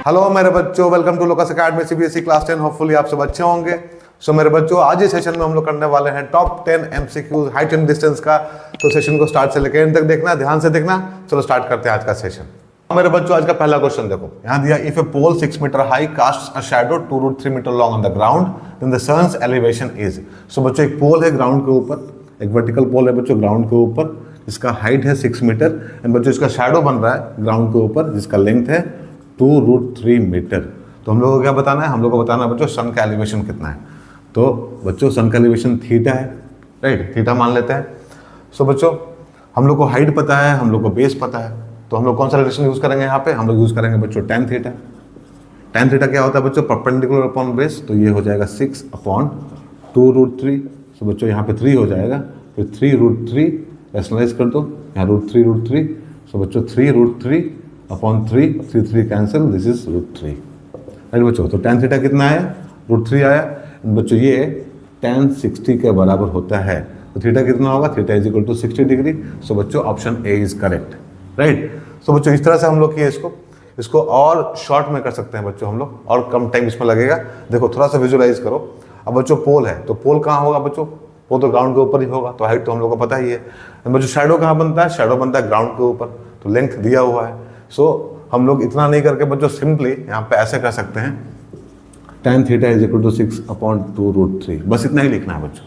Hello मेरे बच्चों, welcome to Locus Academy CBSE class 10। Hopefully आप सब अच्छे होंगे। सो मेरे बच्चों, आज इस सेशन में हम लोग करने वाले हैं top 10 MCQs height and distance का। तो सेशन को स्टार्ट से लेकर एंड तक देखना, ध्यान से देखना। चलो स्टार्ट करते हैं आज का सेशन। मेरे बच्चों, आज का पहला क्वेश्चन देखो, यहाँ दिया if a pole 6 meter high cast a shadow 2√3 meter long on the ground then the sun's elevation is. So बच्चों, एक पोल है ग्राउंड के ऊपर, एक वर्टिकल पोल है बच्चों ग्राउंड के ऊपर, इसका हाइट है 6 मीटर एंड बच्चों इसका शैडो बन रहा है ग्राउंड के ऊपर जिसका लेंथ है 2√3 मीटर। तो हम लोग को क्या बताना है? हम लोग को बताना है बच्चों सन का एलिवेशन कितना है। तो बच्चों सन का एलिवेशन थीटा है, राइट, थीटा मान लेते हैं। सो बच्चों, हम लोग को हाइट पता है, हम लोग को बेस पता है, तो हम लोग कौन सा रिलेशन यूज करेंगे यहाँ पे? हम लोग यूज करेंगे बच्चों tan थीटा। tan थीटा क्या होता है बच्चों? परपेंडिकुलर अपॉन बेस, तो ये हो जाएगा 6/2√3। सो बच्चों यहाँ पे 3 हो जाएगा, फिर 3√3 रैशनलाइज कर दो, यहाँ √3 सो बच्चों 3√3/3 कैंसिल, दिस इज √3, राइट बच्चों। तो tan थीटा कितना आया? √3 आया बच्चों। ये tan 60 के बराबर होता है, तो थीटा कितना होगा? Theta is equal to 60 degree. So बच्चों option A is correct, right. So बच्चों इस तरह से हम लोग किए इसको और शॉर्ट में कर सकते हैं बच्चों हम लोग, और कम टाइम इसमें लगेगा। देखो थोड़ा सा विजुअलाइज करो। अब बच्चों पोल है, तो पोल कहाँ होगा बच्चों? वो तो ग्राउंड के ऊपर ही होगा, तो हाइट तो हम लोग को पता ही है। बच्चों शैडो कहाँ बनता है? शैडो बनता है ग्राउंड के ऊपर, तो लेंथ दिया हुआ है। सो हम लोग इतना नहीं करके बच्चों सिंपली यहाँ पे ऐसे कर सकते हैं, tan theta is equal to 6/2√3, बस इतना ही लिखना है बच्चों।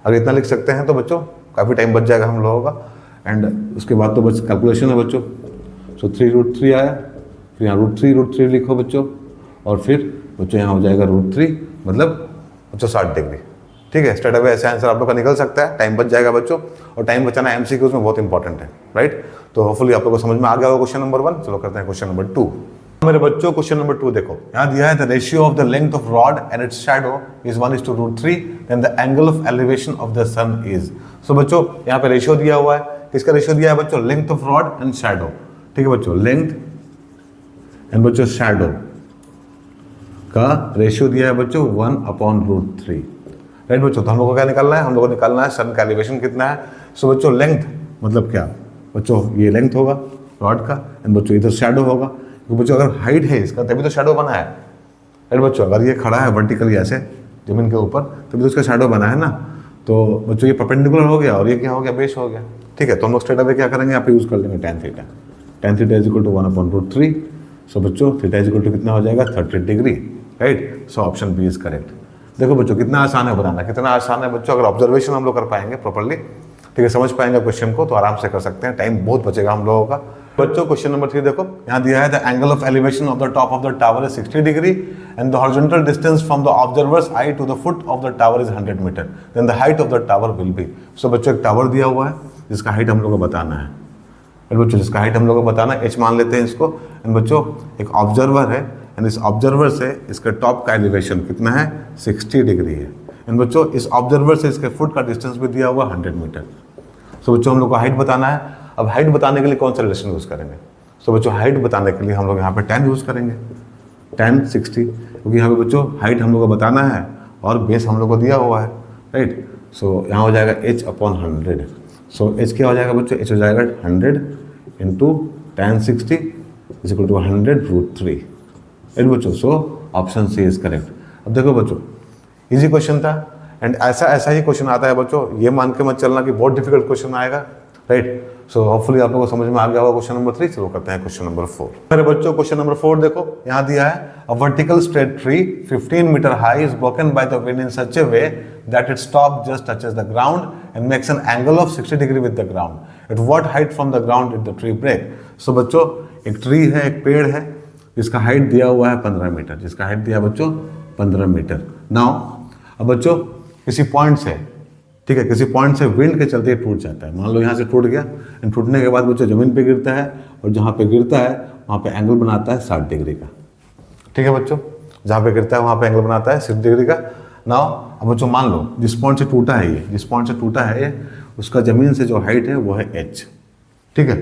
अगर इतना लिख सकते हैं तो बच्चों काफ़ी टाइम बच जाएगा हम लोगों का। एंड उसके बाद तो बस कैलकुलेशन है बच्चों। सो 3√3 आया, फिर यहाँ √3 लिखो बच्चों, और फिर बच्चों यहाँ हो जाएगा √3, मतलब बच्चों 60 डिग्री। ठीक है, स्ट्रेट अवे ऐसे आंसर आप लोग का निकल सकता है, टाइम बच जाएगा बच्चों। और टाइम बचाना एमसीक्यूज में बहुत इंपॉर्टेंट है, राइट। तो होपफुली आप लोग को समझ में आ गया होगा क्वेश्चन नंबर 1। चलो करते हैं क्वेश्चन नंबर 2। मेरे बच्चों क्वेश्चन नंबर 2 देखो, यहाँ दिया है the ratio of the length of rod and its shadow is 1:√3 then the angle of elevation of the sun is. So बच्चों यहाँ पे रेशियो दिया हुआ है, किसका रेशियो दिया है बच्चों? Length of rod and shadow. ठीक है बच्चों, लेंथ एंड बच्चों शैडो का रेशियो दिया है बच्चों 1/√3, राइट बच्चों। तो हम लोग को क्या निकालना है? हम लोग को निकालना है सन का एलिवेशन कितना है। सो बच्चों लेंथ मतलब क्या बच्चों? ये लेंथ होगा रॉड का, एंड बच्चों इधर शैडो होगा। तो बच्चों अगर हाइट है इसका तभी तो शैडो बना है, राइट बच्चों। अगर ये खड़ा है वर्टिकली ऐसे जमीन के ऊपर तभी तो इसका शैडो बना है ना। तो बच्चों ये परपेंडिकुलर हो गया और ये क्या हो गया? बेस हो गया। ठीक है, तो हम लोग स्ट्रेट अवे क्या करेंगे? यहाँ पे यूज कर लेंगे tan theta. tan theta is equal to 1/√3। So बच्चों थीटा इज इक्वल टू कितना हो जाएगा? 30 degree, right. So option B is correct. देखो बच्चों कितना आसान है बताना, कितना आसान है बच्चों। अगर ऑब्जर्वेशन हम लोग कर पाएंगे प्रॉपर्ली, ठीक है, समझ पाएंगे क्वेश्चन को, तो आराम से कर सकते हैं, टाइम बहुत बचेगा हम लोगों का। बच्चों क्वेश्चन नंबर 3 देखो, यहाँ दिया है the angle of elevation of the top of the tower is 60 degree and the horizontal distance from the observer's eye to the foot of the tower is 100 metre then the height of the tower will be. So बच्चों एक tower दिया हुआ है जिसका height हम लोग को बताना है, एंड बच्चों जिसका हाइट हम लोग को बताना है, h मान लेते हैं इसको। एंड बच्चों एक ऑब्जर्वर है, एंड इस ऑब्जर्वर से इसका टॉप का एलिवेशन कितना है? 60 डिग्री है। एंड बच्चों इस ऑब्जर्वर से इसके फुट का डिस्टेंस भी दिया हुआ 100 मीटर। सो बच्चों हम लोग को हाइट बताना है। अब हाइट बताने के लिए कौन सा रिलेशन यूज़ करेंगे? सो बच्चों हाइट बताने के लिए हम लोग यहाँ पे tan यूज़ करेंगे, tan 60, क्योंकि यहाँ पे बच्चों हाइट हम लोग को बताना है और बेस हम लोग को दिया हुआ है, राइट। सो यहाँ हो जाएगा h/100। सो h क्या हो जाएगा बच्चों? h हो जाएगा 100 into tan 60 is equal to 100√3, right बच्चों। So option C is correct. अब देखो बच्चों इजी क्वेश्चन था, एंड ऐसा ही क्वेश्चन आता है बच्चों, ये मान के मत चलना कि बहुत डिफिकल्ट क्वेश्चन आएगा, राइट। सो होपफुली आप लोगों को समझ में आ गया होगा क्वेश्चन नंबर 3। चलो करते हैं क्वेश्चन नंबर 4। मेरे बच्चों क्वेश्चन नंबर 4 देखो, यहाँ दिया है a vertical straight tree 15 metre high is broken by the wind in such a way that its top just touches the ground and makes an angle of 60 degree with the ground. At what height from the ground did the tree break? So बच्चों एक tree है, एक पेड़ है जिसका height दिया हुआ है 15 मीटर, जिसका हाइट दिया बच्चों 15 मीटर। नाउ अब बच्चों किसी पॉइंट से, ठीक है, किसी पॉइंट से विंड के चलते टूट जाता है। मान लो यहाँ से टूट गया, एंड टूटने के बाद बच्चों जमीन पे गिरता है, और जहाँ पे गिरता है वहाँ पे एंगल बनाता है 60 डिग्री का। ठीक है बच्चों, जहाँ पे गिरता है वहाँ पे एंगल बनाता है 60 डिग्री का। नाउ अब बच्चों मान लो जिस पॉइंट से टूटा है ये, जिस पॉइंट से टूटा है ये, उसका जमीन से जो हाइट है वो है h। ठीक है,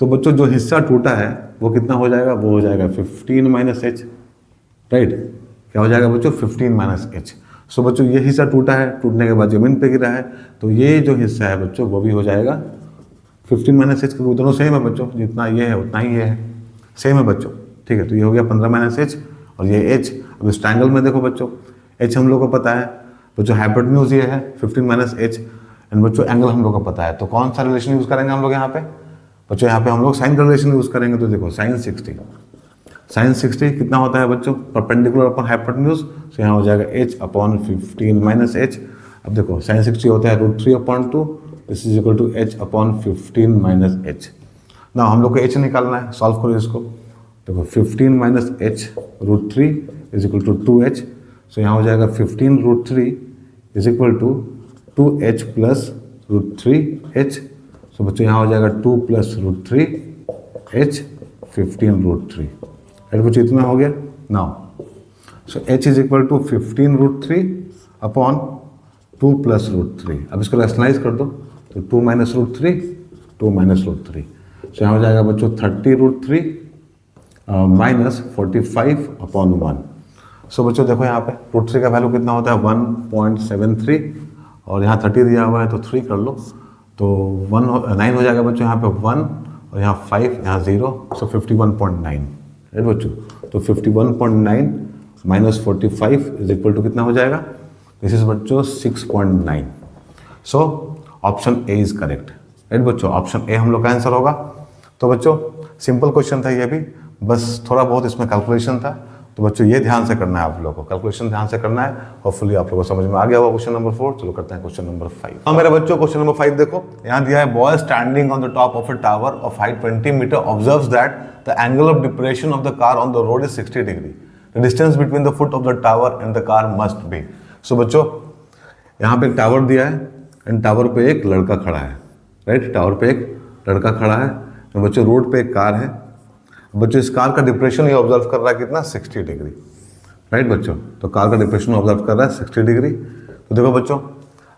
तो बच्चों जो हिस्सा टूटा है वो कितना हो जाएगा? वो हो जाएगा 15 - h, राइट। क्या हो जाएगा बच्चों? 15 - h। सो बच्चों ये हिस्सा टूटा है, टूटने के बाद जमीन पे गिरा है, तो ये जो हिस्सा है बच्चों वो भी हो जाएगा 15 - h, क्योंकि दोनों सेम है बच्चों, जितना ये है उतना ही ये है, सेम है बच्चों। ठीक है, तो ये हो गया 15 माइनस एच और ये एच। अब इस ट्रायंगल में देखो बच्चों, एच हम लोग को पता है, बच्चों हाइपोटेन्यूज ये है 15 माइनस एच, एंड बच्चों एंगल हम लोग को पता है। तो कौन सा रिलेशन यूज करेंगे हम लोग यहाँ पे बच्चों? यहाँ पे हम लोग साइन का रिलेशन यूज करेंगे। तो देखो साइन 60 कितना होता है बच्चों? परपेंडिकुलर अपॉन हाइपोटेन्यूज, तो यहाँ हो जाएगा h अपॉन 15 माइनस एच। अब देखो साइन 60 होता है √3/2, this is equal to h upon 15 minus h. ना हम लोग को h निकालना है, सॉल्व करो इसको। देखो 15 minus h √3 is equal to 2h, so यहाँ हो जाएगा 15√3 is equal to 2h plus √3h। So बच्चों यहाँ हो जाएगा 2 प्लस √3h 15√3, राइट बच्चों, इतना हो गया। Now so h is equal to 15√3 upon 2 plus √3। अब इसको रैशनलाइज कर दो, तो 2 माइनस √3 2 माइनस √3, सो यहाँ हो जाएगा बच्चों 30√3 माइनस 45 अपॉन 1। सो बच्चों देखो यहाँ पे √3 का वैल्यू कितना होता है 1.73, और यहाँ 30 दिया हुआ है तो 3 कर लो, तो 9 हो जाएगा बच्चों यहाँ पे 1, और यहाँ 5, यहाँ 0, सो 51.9, राइट बच्चों। तो 51.9 माइनस 45 इज इक्वल टू कितना हो जाएगा? दिस इज बच्चों 6.9। सो option A is correct, right बच्चों, ऑप्शन ए हम लोग का आंसर होगा। तो बच्चों सिंपल क्वेश्चन था ये भी, बस थोड़ा बहुत इसमें कैलकुलेशन था, तो बच्चों ये ध्यान से करना है आप लोगों को, कैलकुलेशन ध्यान से करना है। होपफुली आप लोगों को समझ में आ गया होगा क्वेश्चन नंबर 4। चलो करते हैं क्वेश्चन नंबर 5। हाँ मेरे बच्चों, क्वेश्चन नंबर 5 देखो, यहाँ दिया है boy standing on the top of a tower of height 20 metre observes that the angle of depression of the car on the road is 60 degree. The distance between the foot of the tower and the car must be. So बच्चों यहाँ पे एक tower दिया है, and tower पे एक लड़का खड़ा है, राइट, टावर पे एक लड़का खड़ा है, और बच्चों रोड पे एक कार है। बच्चों इस कार का डिप्रेशन ये ऑब्जर्व कर रहा है कितना? 60 डिग्री, राइट बच्चों। तो कार का डिप्रेशन ऑब्जर्व कर रहा है 60 डिग्री। तो देखो बच्चों,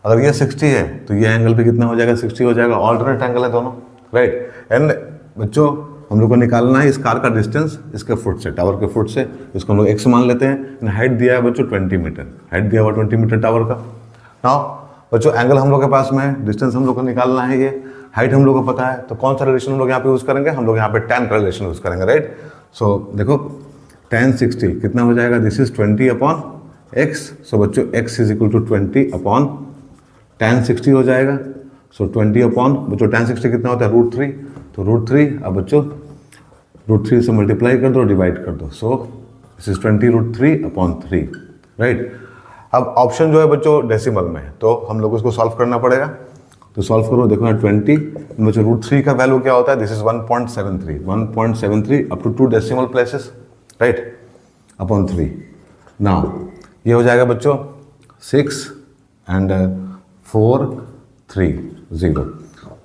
अगर ये 60 है तो ये एंगल भी कितना हो जाएगा? 60 हो जाएगा, ऑल्टरनेट एंगल है दोनों, राइट। एंड बच्चों हम लोग को निकालना है इस कार का डिस्टेंस इसके फुट से, टावर के फुट से, इसको हम लोग x मान लेते हैं। हाइट दिया है बच्चों 20 मीटर, हाइट दिया हुआ 20 मीटर टावर का। नाउ बच्चों एंगल हम लोग के पास में है, डिस्टेंस हम लोग को निकालना है, ये हाइट हम लोग को पता है, तो कौन सा रिलेशन हम लोग यहाँ पे यूज करेंगे? हम लोग यहाँ पे tan का रिलेशन यूज करेंगे, राइट। सो देखो tan 60 कितना हो जाएगा? This is 20 upon x। So बच्चों x is equal to 20 upon tan 60 हो जाएगा। सो 20 अपॉन बच्चों tan 60 कितना होता है? √3, तो √3। अब बच्चों √3 से मल्टीप्लाई कर दो, डिवाइड कर दो, so this is 20√3 upon 3, right. अब ऑप्शन जो है बच्चों डेसिमल में है, तो हम लोग उसको सॉल्व करना पड़ेगा। तो सॉल्व करो, देखो यहाँ 20 बच्चों √3 का वैल्यू क्या होता है? This is 1.73 up to 2 decimal places, right, upon 3। Now ये हो जाएगा बच्चों 6 एंड 4 3 0,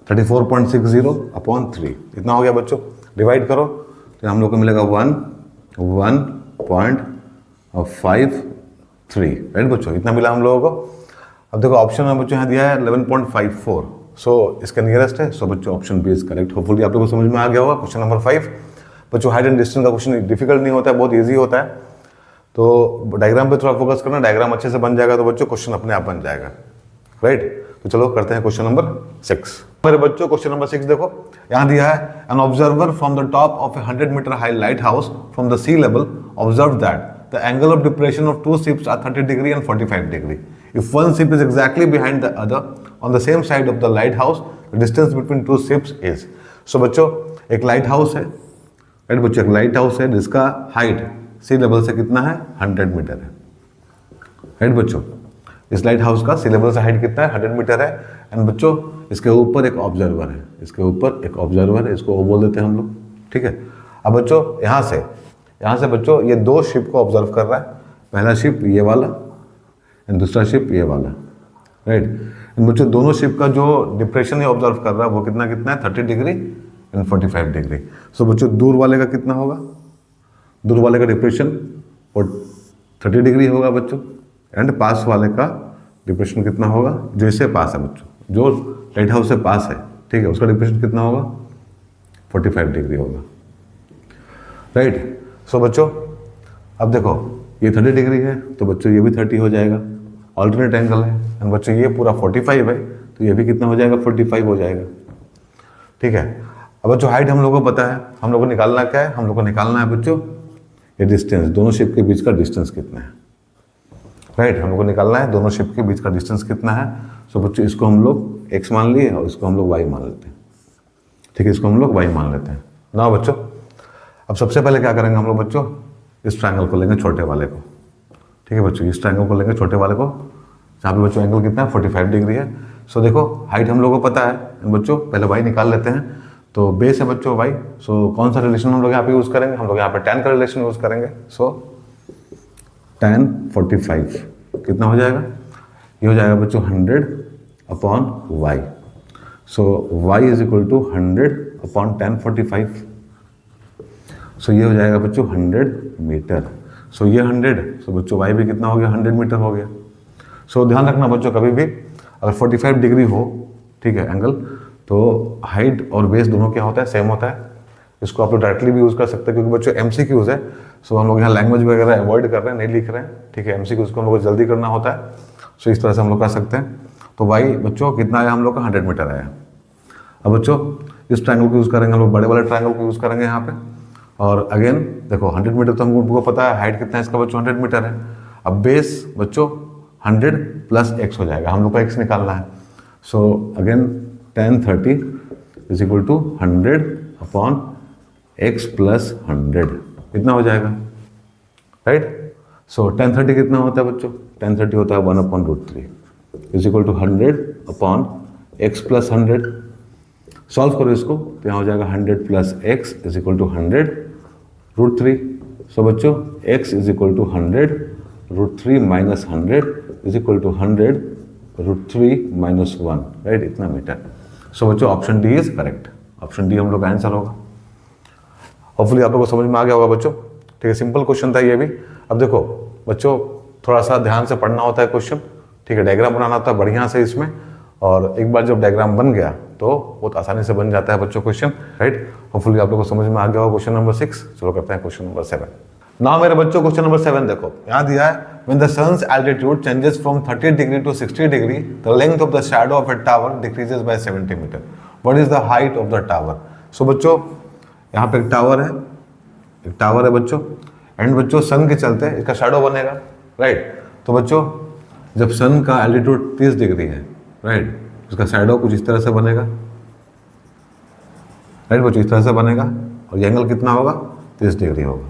34.60 अपॉन 3, इतना हो गया बच्चों। डिवाइड करो तो हम लोग को मिलेगा 1.53, राइट बच्चों, इतना मिला हम लोगों को। अब देखो ऑप्शन में बच्चों यहाँ दिया है 11.54, सो इसका नियरेस्ट है, सो बच्चों option B is correct. Hopefully आप लोगों को समझ में आ गया होगा क्वेश्चन नंबर 5। बच्चों हाइट एंड डिस्टेंस का क्वेश्चन डिफिकल्ट नहीं होता है, बहुत ईजी होता है, तो डायग्राम पे थोड़ा फोकस करना, डायग्राम अच्छे से बन जाएगा तो बच्चों क्वेश्चन अपने आप बन जाएगा, राइट। तो चलो करते हैं क्वेश्चन नंबर 6। मेरे बच्चों क्वेश्चन नंबर 6 देखो, यहाँ दिया है an observer from the top of a 100 metre high lighthouse from the sea level observe that the angle of depression of 2 ships are 30 degree and 45 degree. If one ship is exactly behind the other on the same side of the lighthouse, the distance between 2 ships is। So बच्चों एक light house है, right बच्चों, एक light house है जिसका height सी level से कितना है? 100 मीटर है, राइट बच्चों। इस लाइट हाउस का सी लेवल से हाइट कितना है? 100 मीटर है। एंड बच्चों इसके ऊपर एक ऑब्जर्वर है, इसके ऊपर एक ऑब्जर्वर है, इसको वो बोल देते हैं हम लोग, ठीक है। अब बच्चों यहाँ से बच्चों ये 2 शिप को ऑब्जर्व कर रहा है, पहला शिप ये वाला एंड दूसरा शिप ये वाला, राइट। बच्चों दोनों शिप का जो डिप्रेशन ये ऑब्जर्व कर रहा है वो कितना है? 30 डिग्री एंड 45 डिग्री। सो बच्चों दूर वाले का कितना होगा? दूर वाले का डिप्रेशन और 30 डिग्री होगा बच्चों, एंड पास वाले का डिप्रेशन कितना होगा? जो इससे पास है बच्चों, जो लाइट हाउस से पास है, ठीक है, उसका डिप्रेशन कितना होगा? 45 डिग्री होगा, राइट। सो बच्चों अब देखो ये 30 डिग्री है, तो बच्चों ये भी 30 हो जाएगा, ऑल्टरनेट एंगल है। एंड बच्चों ये पूरा 45 है, तो ये भी कितना हो जाएगा? 45 हो जाएगा, ठीक है। अब बच्चों हाइट हम लोगों को पता है, हम लोग को निकालना क्या है? हम लोग को निकालना है बच्चों ये डिस्टेंस, दोनों शिप के बीच का डिस्टेंस कितना है, राइट, हम लोग को निकालना है दोनों शिप के बीच का डिस्टेंस कितना है। सो बच्चों इसको हम लोग x मान लिए और इसको हम लोग y मान लेते हैं, ठीक है, इसको हम लोग y मान लेते हैं ना बच्चों। अब सबसे पहले क्या करेंगे हम लोग बच्चों, इस ट्रायंगल को लेंगे छोटे वाले को, ठीक है बच्चों, इस ट्रायंगल को लेंगे छोटे वाले को, जहाँ पे बच्चों एंगल कितना है 45 डिग्री है। सो देखो हाइट हम लोगों को पता है बच्चों, पहले y निकाल लेते हैं। तो बेस है बच्चों y, सो कौन सा रिलेशन हम लोग यहाँ पे यूज़ करेंगे, हम लोग यहाँ पे tan का रिलेशन यूज़ करेंगे। सो tan 45 कितना हो जाएगा, ये हो जाएगा बच्चों 100/y। So y is equal to 100/tan 45। So ये हो जाएगा बच्चों 100 मीटर। सो ये 100, सो बच्चों y भी कितना हो गया 100 मीटर हो गया। सो ध्यान रखना बच्चों, कभी भी अगर 45 डिग्री हो, ठीक है, एंगल, तो हाइट और बेस दोनों क्या होता है, सेम होता है। इसको आप लोग डायरेक्टली भी यूज़ कर सकते हैं, क्योंकि बच्चों MCQs है। सो हम लोग यहाँ लैंग्वेज वगैरह अवॉइड कर रहे हैं, नहीं लिख रहे हैं, ठीक है, MCQs को हम लोग को जल्दी करना होता है। सो इस तरह से हम लोग कर सकते हैं। तो y बच्चों कितना आया हम लोग का 100 मीटर आया। अब बच्चों इस ट्रायंगल को यूज़ करेंगे हम लोग, बड़े वाले ट्रायंगल को यूज़ करेंगे यहाँ पे। और अगेन देखो 100 मीटर तो हमको पता है, हाइट कितना है इसका बच्चों 100 मीटर है। अब बेस बच्चों 100 प्लस x हो जाएगा, हम लोग को x निकालना है। So again tan 30 is equal to 100/x plus 100 कितना हो जाएगा, राइट। सो tan 30 कितना होता है बच्चों, tan 30 होता है 1/√3 is equal to 100/x plus 100। Solve करो इसको, तो यहाँ हो जाएगा 100 plus x is equal to 100√3। So बच्चों x is equal to 100√3 minus 100 is equal to 100√3 minus 1, right, इतना मीटर। सो बच्चों option D is correct, option D हम लोग का आंसर होगा। होपफुली आप लोगों को समझ में आ गया होगा बच्चों, ठीक है, सिंपल क्वेश्चन था ये भी। अब देखो बच्चों थोड़ा सा ध्यान से पढ़ना होता है क्वेश्चन, ठीक है, डायग्राम बनाना होता है बढ़िया से इसमें, और एक बार जब डायग्राम बन गया तो बहुत आसानी से बन जाता है बच्चों क्वेश्चन, राइट। होपफुली आप लोगों को समझ में आ गया होगा क्वेश्चन नंबर 6। चलो करते हैं क्वेश्चन नंबर 7। नाउ मेरे बच्चों क्वेश्चन नंबर 7 देखो, यहाँ दिया है when the sun's altitude changes from 30 degree to 60 degree, the length of the shadow of a tower decreases by 70 meter. What is the height of the tower? So बच्चों यहाँ पे एक टावर है बच्चों, एंड बच्चों सन के चलते इसका शैडो बनेगा, राइट। तो बच्चों जब सन का एल्टीट्यूड 30 डिग्री है, राइट, उसका शैडो कुछ इस तरह से बनेगा, राइट बच्चों, इस तरह से बनेगा, और ये एंगल कितना होगा 30 डिग्री होगा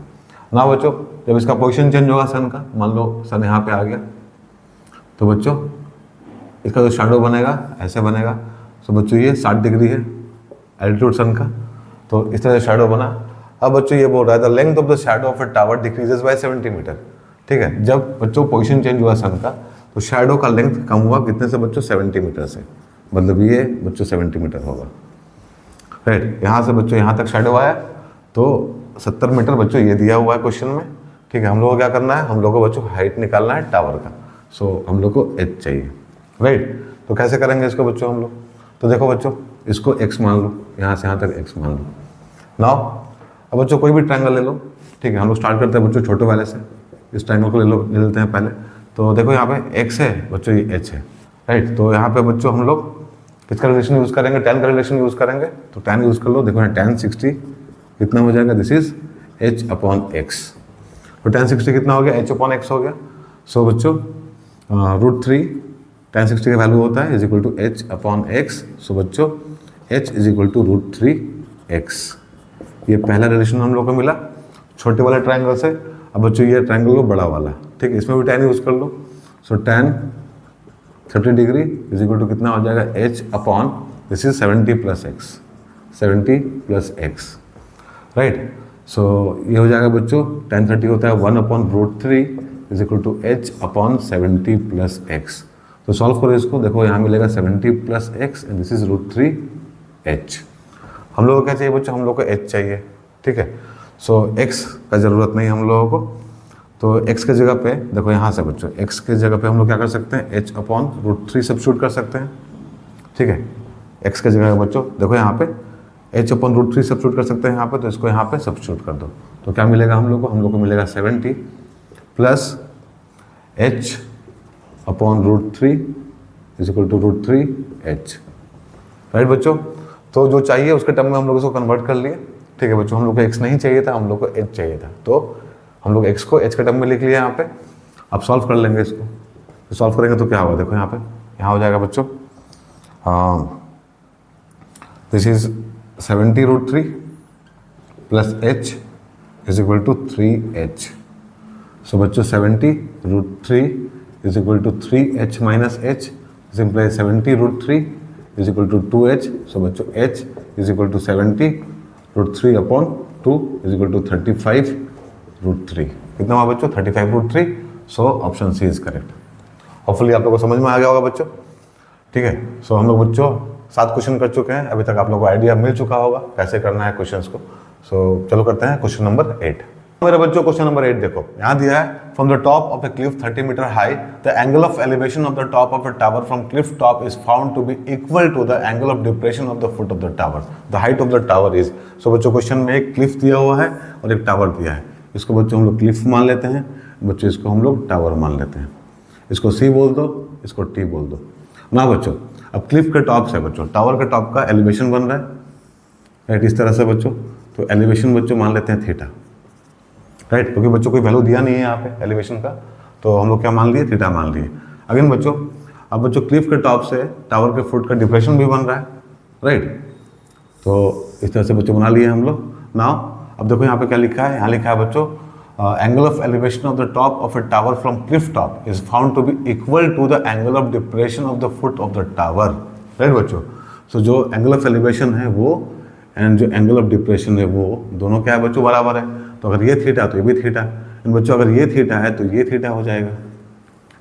ना बच्चों। जब इसका पोजीशन चेंज होगा सन का, मान लो सन यहाँ पे आ गया, तो बच्चों इसका जो शैडो बनेगा ऐसे बनेगा। तो बच्चों ये 60 डिग्री है एल्टीट्यूड सन का, तो इस तरह से शैडो बना। अब बच्चों ये बोल रहा है the length of the shadow of a tower decreases by 70 metre, ठीक है। जब बच्चों पोजीशन चेंज हुआ सन का, तो शैडो का लेंथ कम हुआ कितने से बच्चों 70 मीटर से, मतलब ये बच्चों 70 मीटर होगा, राइट। यहाँ से बच्चों यहाँ तक शैडो आया तो 70 मीटर बच्चों ये दिया हुआ है क्वेश्चन में, ठीक है। हम लोग को क्या करना है, हम लोग को बच्चों हाइट निकालना है टावर का। सो हम लोग को h चाहिए, राइट। तो कैसे करेंगे इसको बच्चों हम लोग, तो देखो बच्चों इसको x मान लो, यहाँ से यहाँ तक x मान लो। नाउ अब बच्चों कोई भी ट्रायंगल ले लो, ठीक है, हम लोग स्टार्ट करते हैं बच्चों छोटे वाले से। इस ट्रायंगल को ले लेते हैं पहले। तो देखो यहाँ पे x है बच्चों, ये h है, राइट। तो यहाँ पे बच्चों हम लोग किसका रिलेशन यूज़ करेंगे, tan का रिलेशन यूज़ करेंगे। तो tan यूज़ कर लो, देखो यहाँ tan 60 कितना हो जाएगा, दिस इज h/x। तो tan 60 कितना हो गया, h/x हो गया। सो बच्चों √3 tan 60 का वैल्यू होता है इज इक्वल टू h/x। सो बच्चों h is equal to √3x। ये पहला रिलेशन हम लोग को मिला छोटे वाले ट्रायंगल से। अब बच्चों ये ट्रायंगल लो बड़ा वाला, ठीक है, इसमें भी tan यूज़ कर लो। So tan 30 degree is equal to कितना हो जाएगा, h/ this is 70 plus x, 70 plus x, right. So ये हो जाएगा बच्चों tan 30 होता है 1/√3 is equal to h/70 plus x। तो सॉल्व करो इसको, देखो यहाँ मिलेगा 70 plus x and this is √3h। हम लोगों को क्या चाहिए बच्चों, हम लोग को h चाहिए, ठीक है। सो x का ज़रूरत नहीं हम लोगों को, तो x के जगह पे देखो यहाँ से बच्चों x के जगह पे हम लोग क्या कर सकते हैं, h/√3 सब्स्टिट्यूट कर सकते हैं, ठीक है। x के जगह बच्चों देखो यहाँ पे h/√3 सब्स्टिट्यूट कर सकते हैं यहाँ पे, तो इसको यहाँ पे सब्स्टिट्यूट कर दो। तो क्या मिलेगा हम लोग को मिलेगा 70 plus h/√3 is equal to √3h, right बच्चों। तो जो चाहिए उसके टर्म में हम लोग इसको कन्वर्ट कर लिए, ठीक है बच्चों। हम लोग को x नहीं चाहिए था, हम लोग को h चाहिए था, तो हम लोग x को h के टर्म में लिख लिया यहाँ पे। अब सॉल्व कर लेंगे इसको, तो सॉल्व करेंगे तो क्या होगा, देखो यहाँ पे, यहाँ हो जाएगा बच्चों, this is 70√3 plus h is equal to 3h। So बच्चों 70√3 is equal to 3h minus h, simply 70√3 is equal to 2h। So बच्चों h is equal to 70√3 upon 2 is equal to 35√3। कितना हुआ बच्चों, 35√3। So option C is correct. Hopefully आप लोगों को समझ में आ गया होगा बच्चों, ठीक है। सो हम लोग बच्चों 7 क्वेश्चन कर चुके हैं, अभी तक आप लोगों को आइडिया मिल चुका होगा कैसे करना है क्वेश्चंस को। सो चलो करते हैं क्वेश्चन नंबर 8। मेरे बच्चों क्वेश्चन नंबर 8 देखो, यहाँ दिया है from the top of the cliff 30 metre high the angle of elevation of the top of the tower from cliff top is found to be equal to the angle of depression of the foot of the tower, the height of the tower is. So बच्चों question में एक Cliff दिया हुआ है और एक tower दिया है, इसको बच्चों हम लोग क्लिफ मान लेते हैं, बच्चों इसको हम लोग टावर मान लेते हैं। इसको सी बोल दो, इसको टी बोल दो ना बच्चों। अब क्लिफ के टॉप से बच्चों टावर के टॉप का एलिवेशन बन रहा है, राइट, इस तरह से बच्चों। तो एलिवेशन बच्चों मान लेते हैं थीटा, राइट, क्योंकि बच्चों कोई वैल्यू दिया नहीं है यहाँ पे एलिवेशन का, तो हम लोग क्या मान लिए, थीटा मान लिए। अगेन बच्चों, अब बच्चों क्लिफ के टॉप से टावर के फुट का डिप्रेशन भी बन रहा है, राइट। तो इस तरह से बच्चों बना लिए हम लोग। नाउ अब देखो यहाँ पे क्या लिखा है, यहाँ लिखा है बच्चों angle of elevation of the top of a tower from cliff top is found to be equal to the angle of depression of the foot of the tower, right बच्चों। सो जो एंगल ऑफ एलिवेशन है वो and जो angle of depression है वो दोनों क्या है बच्चों, बराबर है। तो अगर ये थीटा तो ये भी थीटा, एंड बच्चों अगर ये थीटा है तो ये थीटा हो जाएगा,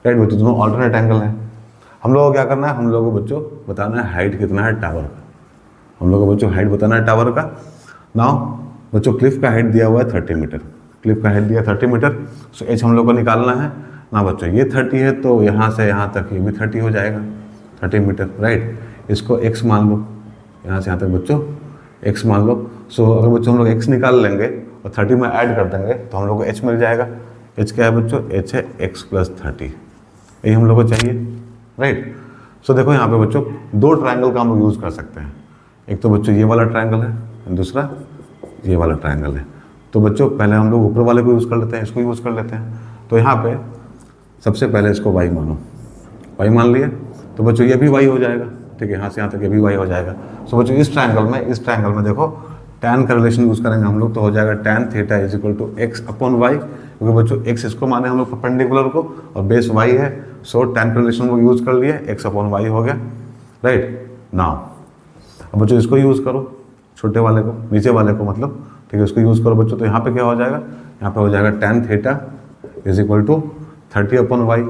राइट बच्चों, दोनों ऑल्टरनेट एंगल है। हम लोगों को क्या करना है, हम लोगों को बच्चों बताना है हाइट कितना है टावर का, हम लोगों को बच्चों हाइट बताना है टावर का। नाउ बच्चों क्लिफ का हाइट दिया हुआ है 30 मीटर, क्लिफ का हाइट दिया 30 मीटर। सो एच हम लोग को निकालना है ना बच्चों, ये 30 है तो यहाँ से यहाँ तक ये भी 30 हो जाएगा, 30 मीटर, राइट। इसको x मान लो, यहाँ से यहाँ तक बच्चों x मान लो। सो अगर बच्चों हम लोग x निकाल लेंगे और 30 में ऐड कर देंगे तो हम लोग को h मिल जाएगा। h क्या है बच्चों, h है x प्लस 30, यही हम लोग को चाहिए, राइट। सो देखो यहाँ पे बच्चों 2 ट्रायंगल का हम लोग यूज़ कर सकते हैं, एक तो बच्चों ये वाला ट्रायंगल है, दूसरा ये वाला ट्रायंगल है। तो बच्चों पहले हम लोग ऊपर वाले को यूज़ कर लेते हैं, इसको यूज़ कर लेते हैं। तो यहाँ पे सबसे पहले इसको y मानो, y मान लिए तो बच्चों ये भी y हो जाएगा, ठीक है, यहाँ से यहाँ तक ये भी y हो जाएगा। सो बच्चों इस ट्रायंगल में देखो tan का रिलेशन यूज़ करेंगे हम लोग, तो हो जाएगा tan theta is equal to x upon y, क्योंकि बच्चों x इसको माने हम लोग परपेंडिकुलर को और बेस y है। सो tan का रिलेशन को यूज़ कर लिए, x अपॉन y हो गया, राइट। नाउ अब बच्चों इसको यूज़ करो, छोटे वाले को, नीचे वाले को मतलब, ठीक है, उसको यूज़ करो बच्चों। तो यहाँ पे क्या हो जाएगा, यहाँ पे हो जाएगा tan theta is equal to 30 upon y,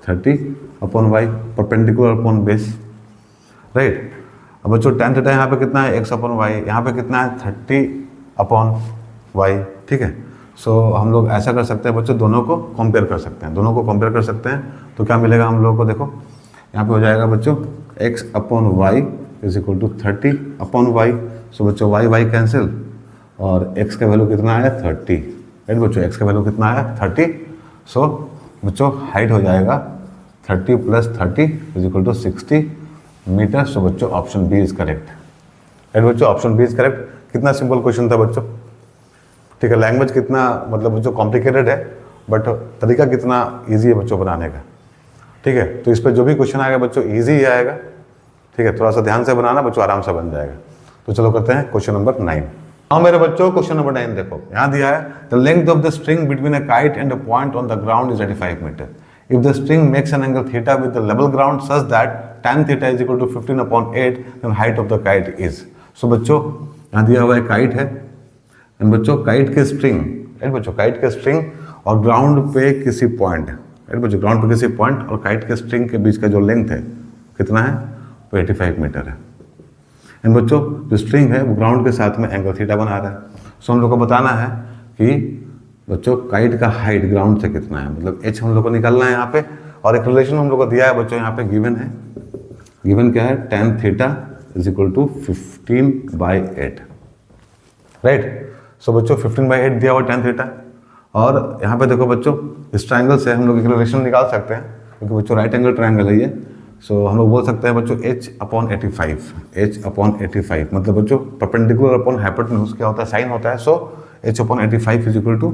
30 upon y perpendicular upon base, right. अब बच्चों tan थीटा यहाँ पे कितना है, x अपॉन y, यहाँ पे कितना है 30 अपॉन y, ठीक है। सो हम लोग ऐसा कर सकते हैं बच्चों, दोनों को कंपेयर कर सकते हैं, दोनों को कंपेयर कर सकते हैं। तो क्या मिलेगा हम लोगों को, देखो यहाँ पे हो जाएगा बच्चों x upon y is equal to 30 upon y। So बच्चों y कैंसिल और x का वैल्यू कितना आया 30, राइट बच्चों, x का वैल्यू कितना आया 30। सो बच्चों हाइट हो जाएगा 30 plus 30 is equal to 60 metre. So बच्चों option B is correct, right बच्चों, ऑप्शन बी इज करेक्ट। कितना सिंपल क्वेश्चन था बच्चों, ठीक है। लैंग्वेज कितना मतलब बच्चों कॉम्प्लिकेटेड है, बट तरीका कितना ईजी है बच्चों बनाने का, ठीक है। तो इस पर जो भी क्वेश्चन आएगा बच्चों ईजी ही आएगा, ठीक है। थोड़ा सा ध्यान से बनाना बच्चों, आराम से बन जाएगा। तो चलो करते हैं क्वेश्चन नंबर 9। हाँ मेरे बच्चों क्वेश्चन नंबर 9 देखो, यहाँ दिया है the length of the string between a kite and a point on the ground is 85 metre. If the string makes an angle theta with the level ground such that tan theta is equal to 15 upon 8, then height of the kite is. So बच्चों यहाँ दिया हुआ है kite है, and बच्चों kite के string, right बच्चों, kite के स्ट्रिंग और ग्राउंड पे किसी पॉइंट, राइट बच्चों, ग्राउंड पे किसी पॉइंट और काइट के स्ट्रिंग के बीच का जो लेंथ है कितना है, वो 85 मीटर है। एंड बच्चों जो स्ट्रिंग है वो ग्राउंड के साथ में एंगल थीटा बना रहा है। सो हम लोग को बताना है कि बच्चों काइट का हाइट ग्राउंड से कितना है, मतलब h हम लोग को निकालना है यहाँ पे। और एक रिलेशन हम लोग को दिया है बच्चों, यहाँ पे गिवन है, गिवन क्या है, tan theta is equal to 15/8, right. So बच्चों 15/8 दिया हुआ tan थीटा। और यहाँ पे देखो बच्चों इस ट्रायंगल से हम लोग एक रिलेशन निकाल सकते हैं, क्योंकि बच्चों राइट एंगल ट्रायंगल है ये। सो हम लोग बोल सकते हैं बच्चों h अपॉन 85, h अपॉन 85 मतलब बच्चों परपेंडिकुलर अपॉन हाइपोटेन्यूज क्या होता है, साइन होता है। So h upon 85 is equal to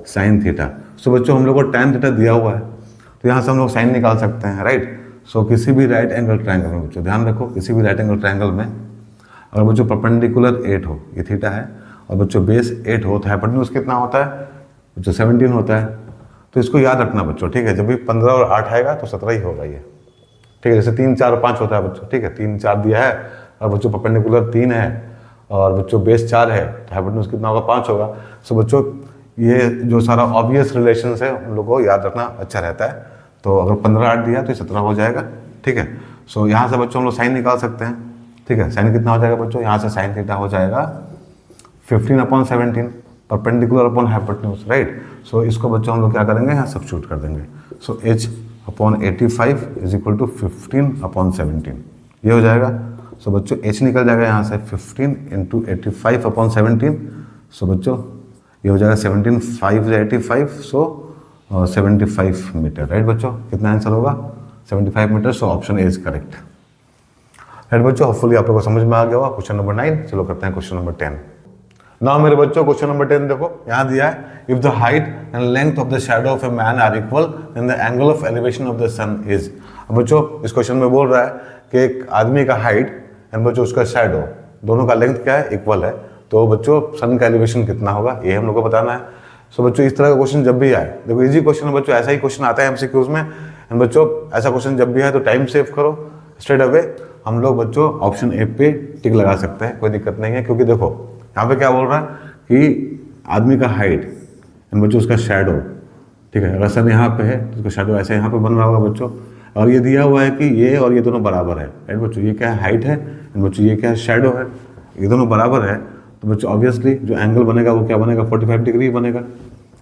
sine theta. So बच्चों हम लोग को tan थीटा दिया हुआ है, तो यहाँ से हम लोग साइन निकाल सकते हैं, राइट। सो किसी भी राइट एंगल ट्रायंगल में बच्चों ध्यान रखो, किसी भी राइट एंगल ट्रायंगल में अगर बच्चों परपेंडिकुलर 8 हो, ये थीटा है, और बच्चों बेस 8 हो, तो हाइपोटेन्यूज कितना होता है बच्चों 17 होता है। तो इसको याद रखना बच्चों, ठीक है। जब भी 15 और 8 आएगा तो 17 ही होगा ये, ठीक है। जैसे 3, 4 और 5 होता है बच्चों, ठीक है। 3, 4 दिया है और बच्चों परपेंडिकुलर 3 है और बच्चों बेस 4 है, तो हाइपोटेन्यूज कितना होगा 5 होगा। सो बच्चों ये जो सारा ऑब्वियस रिलेशन है उन लोगों को याद रखना अच्छा रहता है। तो अगर 15, 8 दिया तो 17 हो जाएगा, ठीक है। सो यहाँ से बच्चों हम लोग साइन निकाल सकते हैं, ठीक है। साइन कितना हो जाएगा बच्चों, यहाँ से साइन थीटा हो जाएगा 15/17 परपेंडिकुलर अपॉन हाइपोटेन्यूज, राइट। सो इसको बच्चों हम लोग क्या करेंगे, यहाँ सब्स्टिट्यूट कर देंगे। सो h/85 इज इक्वल टू 15/17 ये हो जाएगा। सो बच्चों h निकल जाएगा यहाँ से 15 × 85/17। सो बच्चों ये हो जाएगा 17, 5 × 85, सो 75 मीटर, राइट बच्चों। कितना आंसर होगा 75 metre. So option A is correct, right बच्चों। होपफुली आप लोगों को समझ में आ गया होगा। क्वेश्चन नंबर 9, चलो करते हैं क्वेश्चन नंबर 10। नाउ मेरे बच्चों क्वेश्चन नंबर 10 देखो, यहाँ दिया है if the height and length of the shadow of a man are equal then the angle of elevation of the sun is. अब बच्चों इस क्वेश्चन में बोल रहा है कि एक आदमी का हाइट एंड बच्चों उसका शैडो दोनों का लेंथ क्या है, इक्वल है, तो बच्चों सन का एलिवेशन कितना होगा ये हम लोग को बताना है। सो बच्चों इस तरह का क्वेश्चन जब भी आए, देखो इजी क्वेश्चन है बच्चों, ऐसा ही क्वेश्चन आता है एमसीक्यूज में। एंड बच्चों ऐसा क्वेश्चन जब भी आए तो टाइम सेव करो, स्ट्रेट अवे हम लोग बच्चों ऑप्शन ए पे टिक लगा सकते हैं, कोई दिक्कत नहीं है। क्योंकि देखो यहाँ पे क्या बोल रहा है कि आदमी का हाइट एंड बच्चों उसका शैडो, ठीक है। अगर सन यहाँ पे है तो उसका शैडो ऐसे यहाँ पे बन रहा होगा बच्चों, और ये दिया हुआ है कि ये और ये दोनों बराबर है, राइट बच्चों। ये क्या है हाइट है एंड बच्चों ये क्या है शैडो है, ये दोनों बराबर है, तो बच्चों ऑब्वियसली जो एंगल बनेगा वो क्या बनेगा 45 डिग्री बनेगा,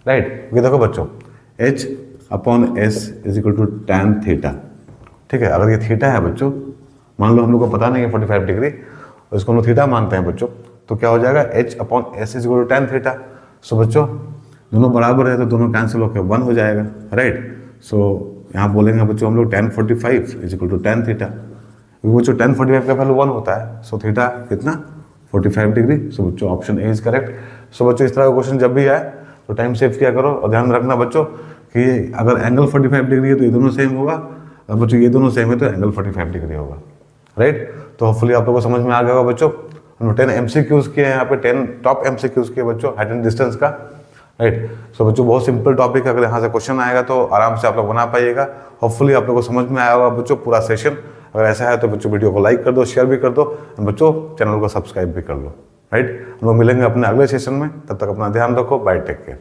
राइट। क्योंकि देखो बच्चों h/s is equal to tan theta, ठीक है। अगर ये थीटा है बच्चों, मान लो हम लोग को पता नहीं है 45 डिग्री, उसको हम लोग थीटा मानते हैं बच्चों, तो क्या हो जाएगा h/s is equal to tan theta. So बच्चों दोनों बराबर है तो दोनों कैंसिल होकर 1 हो जाएगा, राइट। सो यहाँ बोलेंगे बच्चों हम लोग tan 45 is equal to tan theta, क्योंकि बच्चों tan 45 का वैल्यू 1 होता है। सो थीटा कितना 45 डिग्री। सो बच्चों ऑप्शन ए इज करेक्ट। सो बच्चों इस तरह का क्वेश्चन जब भी आए तो टाइम सेव किया करो, और ध्यान रखना बच्चों कि अगर एंगल 45 डिग्री है तो ये दोनों सेम होगा, और बच्चों ये दोनों सेम है तो एंगल 45 डिग्री होगा, राइट। तो होपफुली आप लोगों को समझ में आ गया होगा बच्चों। हमने 10 MCQs किए हैं यहाँ पे, 10 टॉप MCQs किए बच्चों हाइट एंड डिस्टेंस का, राइट। सो बच्चों बहुत सिंपल टॉपिक है, अगर यहाँ से क्वेश्चन आएगा तो आराम से आप लोग बना पाइएगा। होपफुली आप लोगों को समझ में आया होगा बच्चों पूरा सेशन। अगर ऐसा है तो बच्चों वीडियो को लाइक कर दो, शेयर भी कर दो, बच्चों चैनल को सब्सक्राइब भी कर लो, राइट। हम लोग मिलेंगे अपने अगले सेशन में, तब तक अपना ध्यान रखो, बाय, टेक केयर।